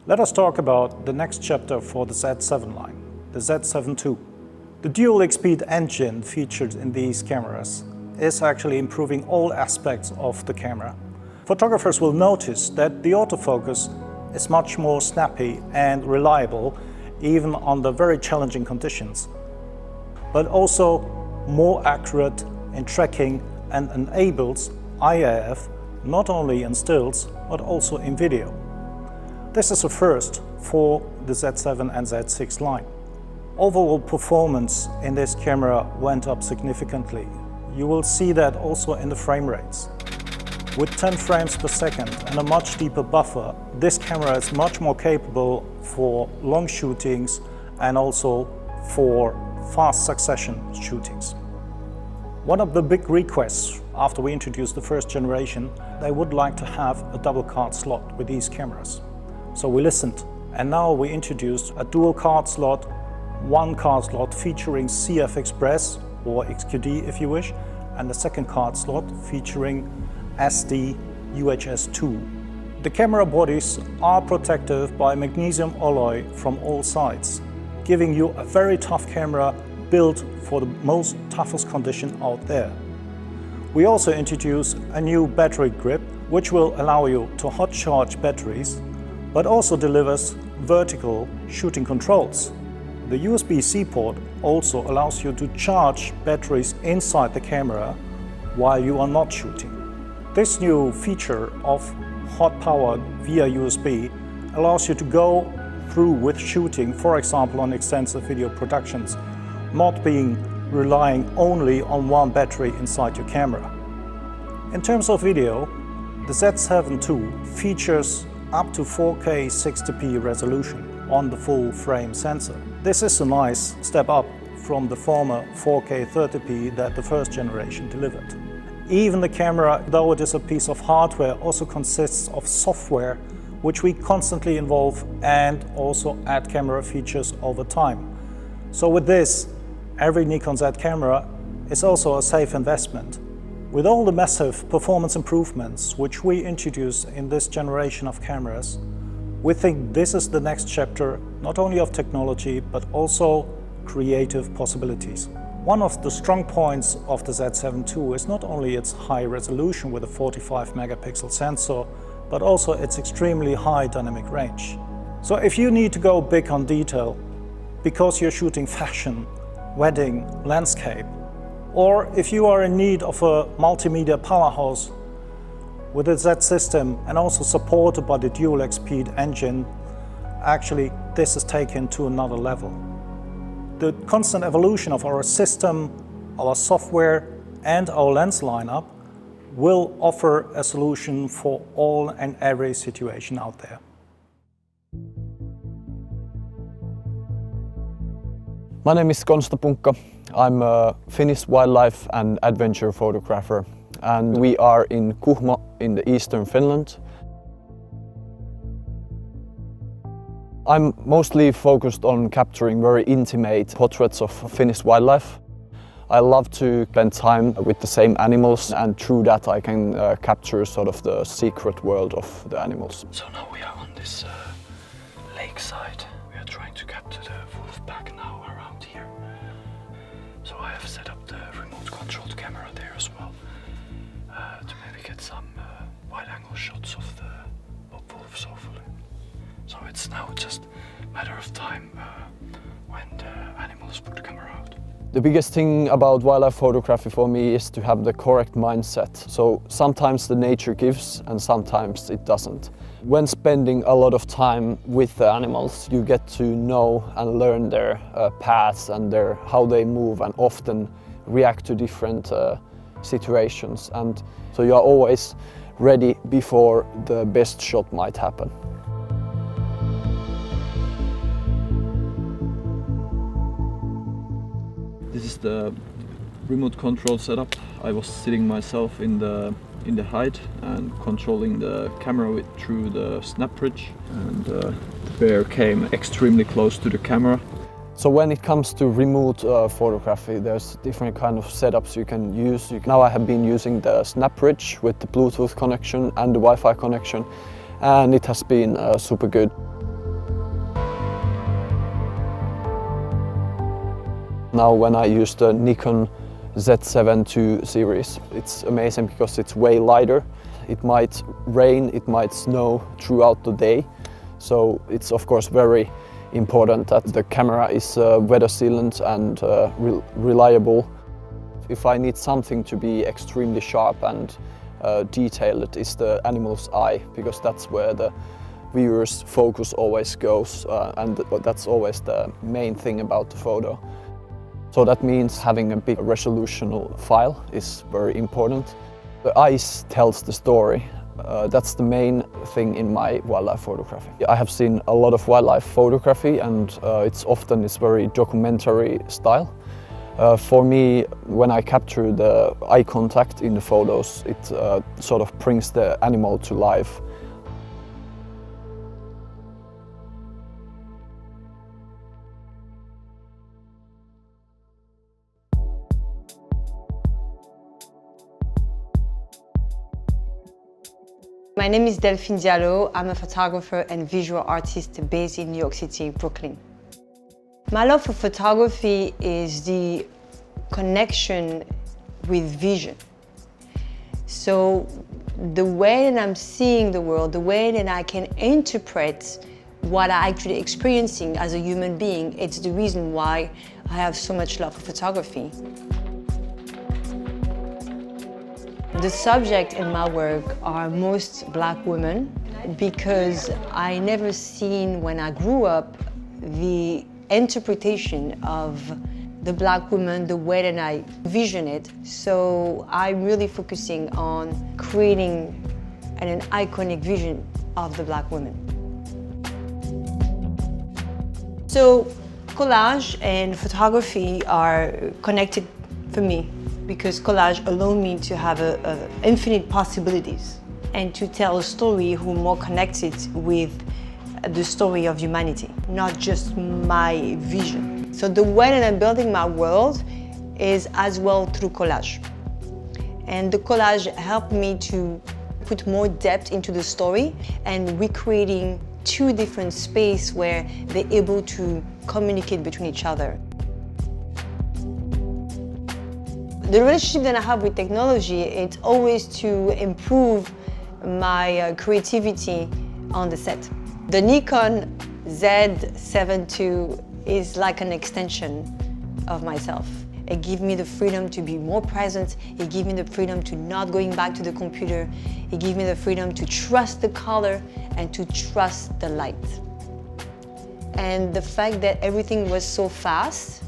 Let us talk about the next chapter for the Z7 line, the Z7 II. The dual XP engine featured in these cameras is actually improving all aspects of the camera. Photographers will notice that the autofocus is much more snappy and reliable even under very challenging conditions, but also more accurate in tracking and enables IAF not only in stills but also in video. This is a first for the Z7 and Z6 line. Overall performance in this camera went up significantly. You will see that also in the frame rates. With 10 frames per second and a much deeper buffer, this camera is much more capable for long shootings and also for fast succession shootings. One of the big requests after we introduced the first generation, they would like to have a double card slot with these cameras. So we listened, and now we introduced a dual card slot, one card slot featuring CF Express or XQD if you wish, and the second card slot featuring SD UHS2. The camera bodies are protected by magnesium alloy from all sides, giving you a very tough camera built for the most toughest condition out there. We also introduced a new battery grip, which will allow you to hot charge batteries, but also delivers vertical shooting controls. The USB-C port also allows you to charge batteries inside the camera while you are not shooting. This new feature of hot power via USB allows you to go through with shooting, for example on extensive video productions, not being relying only on one battery inside your camera. In terms of video, the Z7 II features up to 4K 60p resolution on the full frame sensor. This is a nice step up from the former 4K 30p that the first generation delivered. Even the camera, though it is a piece of hardware, also consists of software which we constantly evolve and also add camera features over time. So with this, every Nikon Z camera is also a safe investment. With all the massive performance improvements which we introduce in this generation of cameras, we think this is the next chapter not only of technology but also creative possibilities. One of the strong points of the Z7 II is not only its high resolution with a 45 megapixel sensor, but also its extremely high dynamic range. So if you need to go big on detail because you're shooting fashion, wedding, landscape, or if you are in need of a multimedia powerhouse with a Z system and also supported by the dual XP engine, actually this is taken to another level. The constant evolution of our system, our software and our lens lineup will offer a solution for all and every situation out there. My name is Konsta. I'm a Finnish wildlife and adventure photographer, and we are in Kuhmo in the eastern Finland. I'm mostly focused on capturing very intimate portraits of Finnish wildlife. I love to spend time with the same animals, and through that I can capture sort of the secret world of the animals. So now we are on this lakeside. We are trying to capture the wolf pack now around here. So I have set up the remote controlled camera there as well to maybe get some wide angle shots of the wolves hopefully. So it's now just a matter of time when the animals put the camera out. The biggest thing about wildlife photography for me is to have the correct mindset. So sometimes the nature gives and sometimes it doesn't. When spending a lot of time with the animals, you get to know and learn their paths and how they move and often react to different situations. And so you are always ready before the best shot might happen. This is the remote control setup. I was sitting myself in the height and controlling the camera through the snap bridge, and the bear came extremely close to the camera. So when it comes to remote photography, there's different kind of setups you can use. Now I have been using the snap bridge with the Bluetooth connection and the Wi-Fi connection, and it has been super good. Now when I use the Nikon Z7 II series, it's amazing because it's way lighter. It might rain, it might snow throughout the day. So it's of course very important that the camera is weather sealant and reliable. If I need something to be extremely sharp and detailed, it's the animal's eye, because that's where the viewer's focus always goes, and that's always the main thing about the photo. So that means having a big resolution file is very important. The eyes tells the story. That's the main thing in my wildlife photography. I have seen a lot of wildlife photography, and it's very documentary style. For me, when I capture the eye contact in the photos, it sort of brings the animal to life. My name is Delphine Diallo. I'm a photographer and visual artist based in New York City, Brooklyn. My love for photography is the connection with vision. So the way that I'm seeing the world, the way that I can interpret what I'm actually experiencing as a human being, it's the reason why I have so much love for photography. The subject in my work are most Black women, because I never seen when I grew up the interpretation of the Black woman the way that I vision it. So I'm really focusing on creating an iconic vision of the Black woman. So collage and photography are connected for me, because collage allows me to have infinite possibilities and to tell a story who more connected with the story of humanity, not just my vision. So the way that I'm building my world is as well through collage. And the collage helped me to put more depth into the story and recreating two different spaces where they're able to communicate between each other. The relationship that I have with technology, it's always to improve my creativity on the set. The Nikon Z7 II is like an extension of myself. It gives me the freedom to be more present. It gives me the freedom to not going back to the computer. It gives me the freedom to trust the color and to trust the light. And the fact that everything was so fast,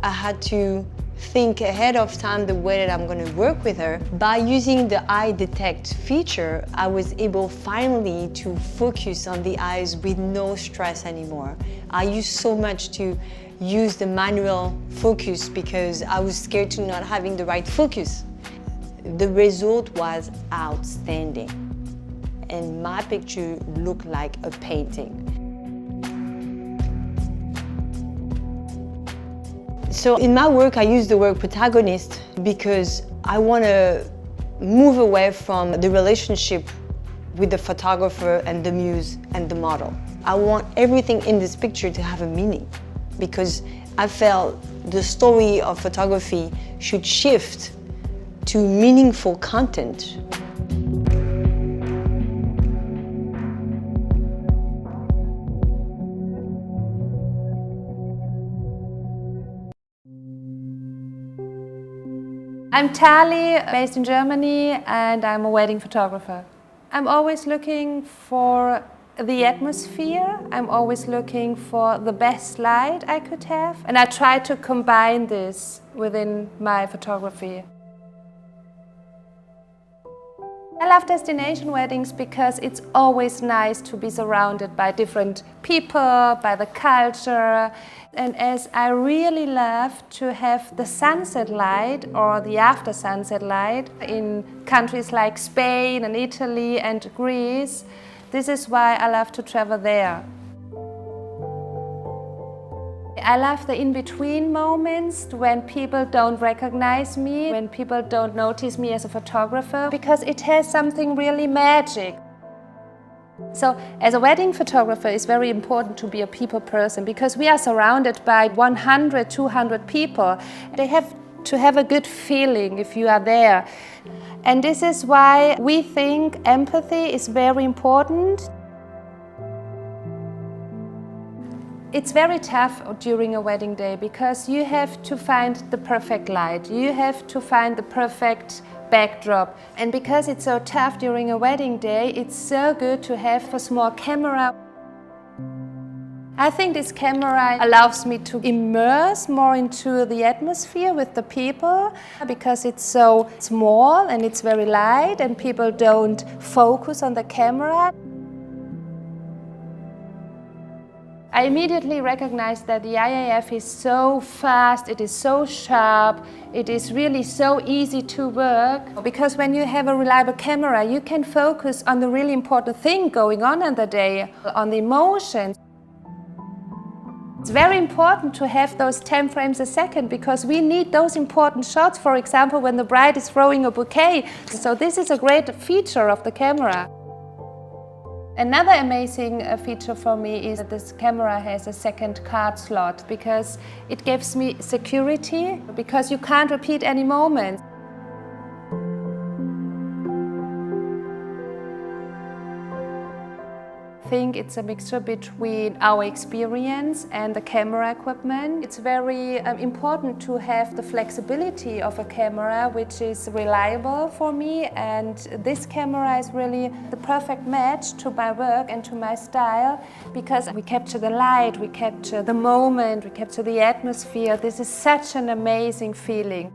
I had to think ahead of time the way that I'm going to work with her. By using the eye detect feature, I was able finally to focus on the eyes with no stress anymore. I used so much to use the manual focus because I was scared to not having the right focus. The result was outstanding, and my picture looked like a painting. So in my work, I use the word protagonist because I want to move away from the relationship with the photographer and the muse and the model. I want everything in this picture to have a meaning, because I felt the story of photography should shift to meaningful content. I'm Tali, based in Germany, and I'm a wedding photographer. I'm always looking for the atmosphere. I'm always looking for the best light I could have, and I try to combine this within my photography. I love destination weddings because it's always nice to be surrounded by different people, by the culture. And as I really love to have the sunset light or the after sunset light in countries like Spain and Italy and Greece, this is why I love to travel there. I love the in-between moments when people don't recognize me, when people don't notice me as a photographer, because it has something really magic. So as a wedding photographer, it's very important to be a people person because we are surrounded by 100, 200 people. They have to have a good feeling if you are there. And this is why we think empathy is very important. It's very tough during a wedding day because you have to find the perfect light, you have to find the perfect backdrop. And because it's so tough during a wedding day, it's so good to have a small camera. I think this camera allows me to immerse more into the atmosphere with the people because it's so small and it's very light and people don't focus on the camera. I immediately recognized that the IAF is so fast, it is so sharp, it is really so easy to work. Because when you have a reliable camera, you can focus on the really important thing going on in the day, on the emotions. It's very important to have those 10 frames a second because we need those important shots, for example, when the bride is throwing a bouquet. So this is a great feature of the camera. Another amazing feature for me is that this camera has a second card slot because it gives me security because you can't repeat any moments. I think it's a mixture between our experience and the camera equipment. It's very important to have the flexibility of a camera which is reliable for me, and this camera is really the perfect match to my work and to my style because we capture the light, we capture the moment, we capture the atmosphere. This is such an amazing feeling.